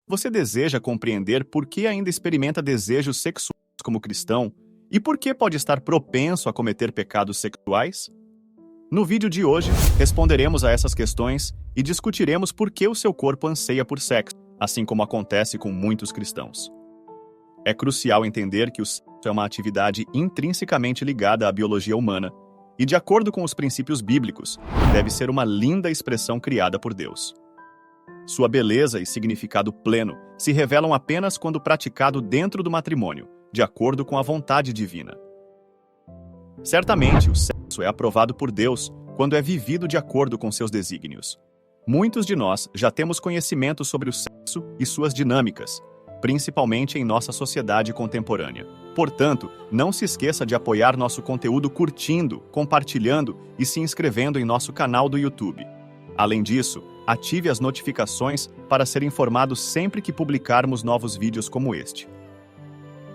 Você deseja compreender por que ainda experimenta desejos sexuais como cristão e por que pode estar propenso a cometer pecados sexuais? No vídeo de hoje, responderemos a essas questões e discutiremos por que o seu corpo anseia por sexo, assim como acontece com muitos cristãos. É crucial entender que o sexo é uma atividade intrinsecamente ligada à biologia humana e, de acordo com os princípios bíblicos, deve ser uma linda expressão criada por Deus. Sua beleza e significado pleno se revelam apenas quando praticado dentro do matrimônio, de acordo com a vontade divina. Certamente, o sexo é aprovado por Deus quando é vivido de acordo com seus desígnios. Muitos de nós já temos conhecimento sobre o sexo e suas dinâmicas, principalmente em nossa sociedade contemporânea. Portanto, não se esqueça de apoiar nosso conteúdo curtindo, compartilhando e se inscrevendo em nosso canal do YouTube. Além disso, ative as notificações para ser informado sempre que publicarmos novos vídeos como este.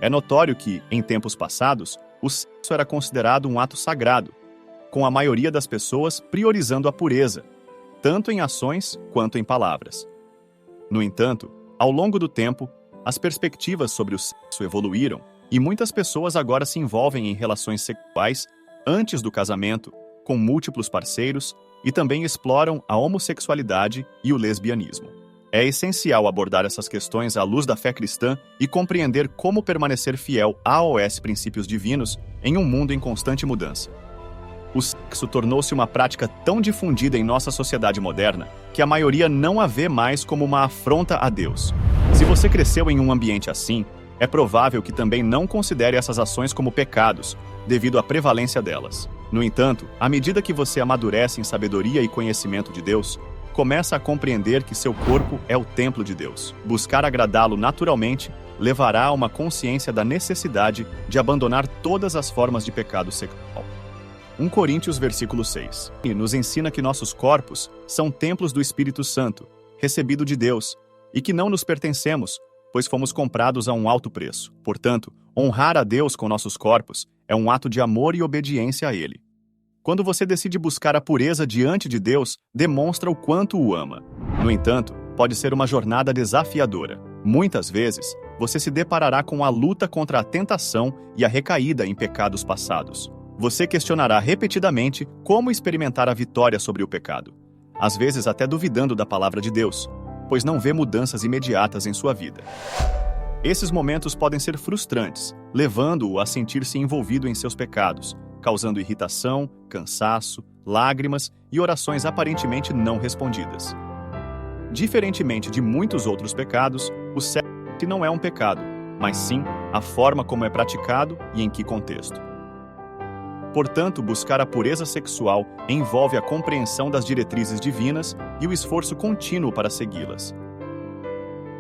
É notório que, em tempos passados, o sexo era considerado um ato sagrado, com a maioria das pessoas priorizando a pureza, tanto em ações quanto em palavras. No entanto, ao longo do tempo, as perspectivas sobre o sexo evoluíram e muitas pessoas agora se envolvem em relações sexuais antes do casamento, com múltiplos parceiros, e também exploram a homossexualidade e o lesbianismo. É essencial abordar essas questões à luz da fé cristã e compreender como permanecer fiel aos princípios divinos em um mundo em constante mudança. O sexo tornou-se uma prática tão difundida em nossa sociedade moderna que a maioria não a vê mais como uma afronta a Deus. Se você cresceu em um ambiente assim, é provável que também não considere essas ações como pecados, devido à prevalência delas. No entanto, à medida que você amadurece em sabedoria e conhecimento de Deus, começa a compreender que seu corpo é o templo de Deus. Buscar agradá-lo naturalmente levará a uma consciência da necessidade de abandonar todas as formas de pecado sexual. 1 Coríntios, versículo 6. E nos ensina que nossos corpos são templos do Espírito Santo, recebido de Deus, e que não nos pertencemos, pois fomos comprados a um alto preço. Portanto, honrar a Deus com nossos corpos é um ato de amor e obediência a Ele. Quando você decide buscar a pureza diante de Deus, demonstra o quanto o ama. No entanto, pode ser uma jornada desafiadora. Muitas vezes, você se deparará com a luta contra a tentação e a recaída em pecados passados. Você questionará repetidamente como experimentar a vitória sobre o pecado, às vezes até duvidando da palavra de Deus, pois não vê mudanças imediatas em sua vida. Esses momentos podem ser frustrantes, levando-o a sentir-se envolvido em seus pecados, causando irritação, cansaço, lágrimas e orações aparentemente não respondidas. Diferentemente de muitos outros pecados, o sexo não é um pecado, mas sim a forma como é praticado e em que contexto. Portanto, buscar a pureza sexual envolve a compreensão das diretrizes divinas e o esforço contínuo para segui-las.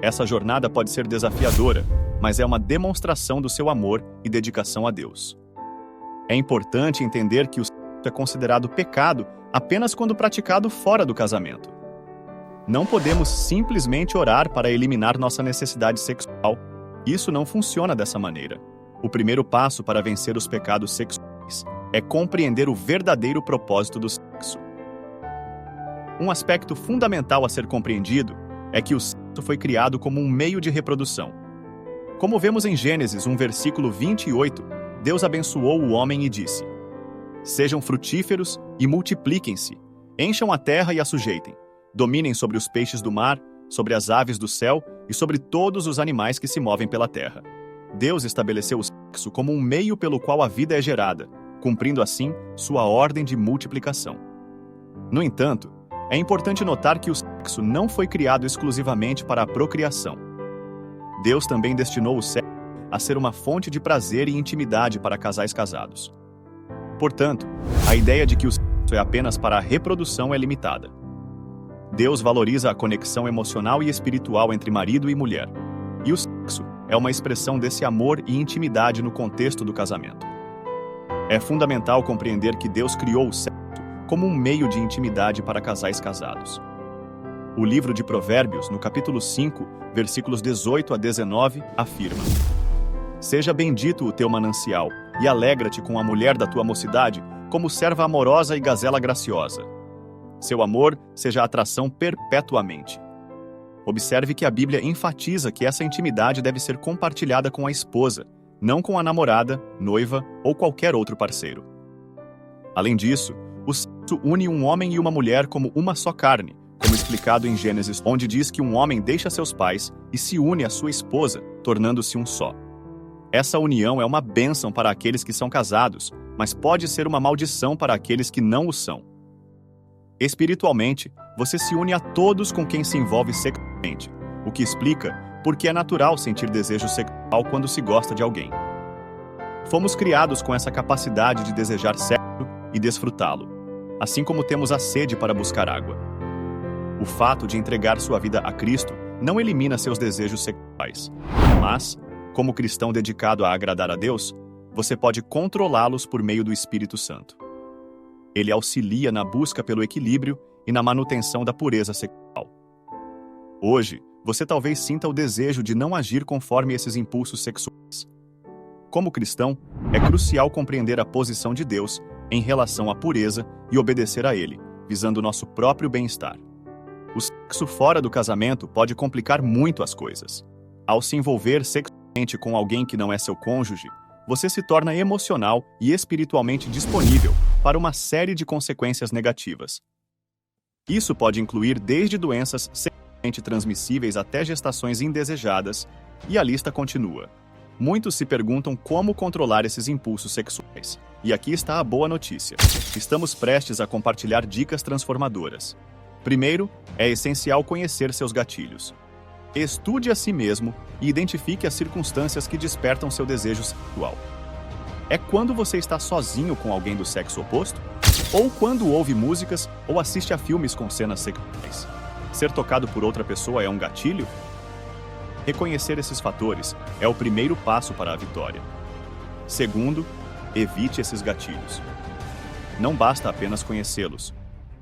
Essa jornada pode ser desafiadora, mas é uma demonstração do seu amor e dedicação a Deus. É importante entender que o sexo é considerado pecado apenas quando praticado fora do casamento. Não podemos simplesmente orar para eliminar nossa necessidade sexual. Isso não funciona dessa maneira. O primeiro passo para vencer os pecados sexuais é compreender o verdadeiro propósito do sexo. Um aspecto fundamental a ser compreendido é que o sexo foi criado como um meio de reprodução. Como vemos em Gênesis 1, versículo 28, Deus abençoou o homem e disse: "Sejam frutíferos e multipliquem-se, encham a terra e a sujeitem, dominem sobre os peixes do mar, sobre as aves do céu e sobre todos os animais que se movem pela terra." Deus estabeleceu o sexo como um meio pelo qual a vida é gerada, cumprindo assim sua ordem de multiplicação. No entanto, é importante notar que o sexo não foi criado exclusivamente para a procriação. Deus também destinou o sexo a ser uma fonte de prazer e intimidade para casais casados. Portanto, a ideia de que o sexo é apenas para a reprodução é limitada. Deus valoriza a conexão emocional e espiritual entre marido e mulher, e o sexo é uma expressão desse amor e intimidade no contexto do casamento. É fundamental compreender que Deus criou o sexo como um meio de intimidade para casais casados. O livro de Provérbios, no capítulo 5, versículos 18 a 19, afirma: "Seja bendito o teu manancial, e alegra-te com a mulher da tua mocidade, como serva amorosa e gazela graciosa. Seu amor seja atração perpetuamente." observe que a Bíblia enfatiza que essa intimidade deve ser compartilhada com a esposa, não com a namorada, noiva ou qualquer outro parceiro. Além disso, o sexo une um homem e uma mulher como uma só carne, como explicado em Gênesis, onde diz que um homem deixa seus pais e se une à sua esposa, tornando-se um só. Essa união é uma bênção para aqueles que são casados, mas pode ser uma maldição para aqueles que não o são. Espiritualmente, você se une a todos com quem se envolve sexualmente, o que explica por que é natural sentir desejo sexual quando se gosta de alguém. Fomos criados com essa capacidade de desejar sexo e desfrutá-lo, assim como temos a sede para buscar água. O fato de entregar sua vida a Cristo não elimina seus desejos sexuais, mas, como cristão dedicado a agradar a Deus, você pode controlá-los por meio do Espírito Santo. Ele auxilia na busca pelo equilíbrio e na manutenção da pureza sexual. Hoje, você talvez sinta o desejo de não agir conforme esses impulsos sexuais. Como cristão, é crucial compreender a posição de Deus em relação à pureza e obedecer a Ele, visando nosso próprio bem-estar. O sexo fora do casamento pode complicar muito as coisas. Ao se envolver sexualmente com alguém que não é seu cônjuge, você se torna emocional e espiritualmente disponível para uma série de consequências negativas. Isso pode incluir desde doenças sexualmente transmissíveis até gestações indesejadas, e a lista continua. Muitos se perguntam como controlar esses impulsos sexuais. E aqui está a boa notícia. Estamos prestes a compartilhar dicas transformadoras. Primeiro, é essencial conhecer seus gatilhos. Estude a si mesmo e identifique as circunstâncias que despertam seu desejo sexual. É quando você está sozinho com alguém do sexo oposto? Ou quando ouve músicas ou assiste a filmes com cenas sexuais? Ser tocado por outra pessoa é um gatilho? Reconhecer esses fatores é o primeiro passo para a vitória. Segundo, evite esses gatilhos. Não basta apenas conhecê-los.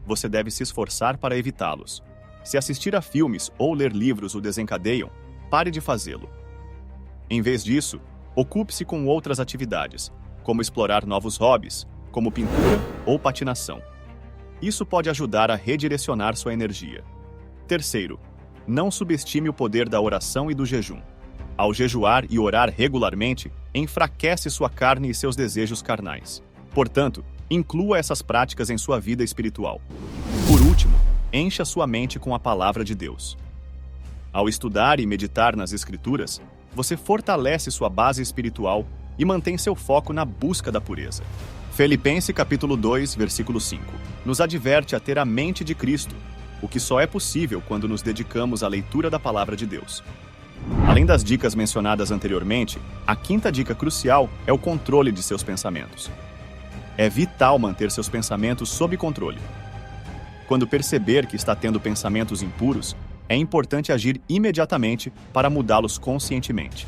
Você deve se esforçar para evitá-los. Se assistir a filmes ou ler livros o desencadeiam, pare de fazê-lo. Em vez disso, ocupe-se com outras atividades, como explorar novos hobbies, como pintura ou patinação. Isso pode ajudar a redirecionar sua energia. Terceiro, não subestime o poder da oração e do jejum. Ao jejuar e orar regularmente, enfraquece sua carne e seus desejos carnais. Portanto, inclua essas práticas em sua vida espiritual. Por último, encha sua mente com a palavra de Deus. Ao estudar e meditar nas Escrituras, você fortalece sua base espiritual e mantém seu foco na busca da pureza. Filipenses capítulo 2, versículo 5, nos adverte a ter a mente de Cristo, o que só é possível quando nos dedicamos à leitura da palavra de Deus. Além das dicas mencionadas anteriormente, a quinta dica crucial é o controle de seus pensamentos. É vital manter seus pensamentos sob controle. Quando perceber que está tendo pensamentos impuros, é importante agir imediatamente para mudá-los conscientemente.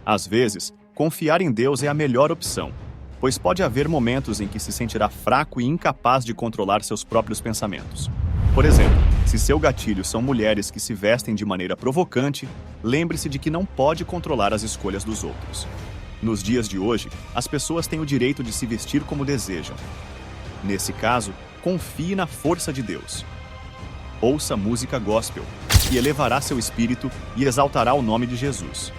Às vezes, confiar em Deus é a melhor opção, pois pode haver momentos em que se sentirá fraco e incapaz de controlar seus próprios pensamentos. Por exemplo, se seu gatilho são mulheres que se vestem de maneira provocante, lembre-se de que não pode controlar as escolhas dos outros. Nos dias de hoje, as pessoas têm o direito de se vestir como desejam. Nesse caso, confie na força de Deus. Ouça música gospel, que elevará seu espírito e exaltará o nome de Jesus.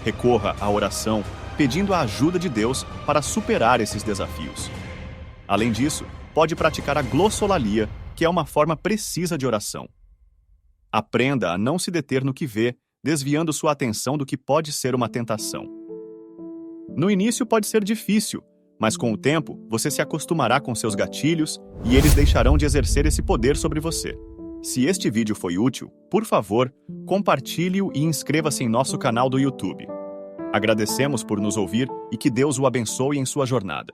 Recorra à oração, pedindo a ajuda de Deus para superar esses desafios. Além disso, pode praticar a glossolalia, que é uma forma precisa de oração. Aprenda a não se deter no que vê, desviando sua atenção do que pode ser uma tentação. No início pode ser difícil, mas com o tempo você se acostumará com seus gatilhos e eles deixarão de exercer esse poder sobre você. Se este vídeo foi útil, por favor, compartilhe-o e inscreva-se em nosso canal do YouTube. Agradecemos por nos ouvir e que Deus o abençoe em sua jornada.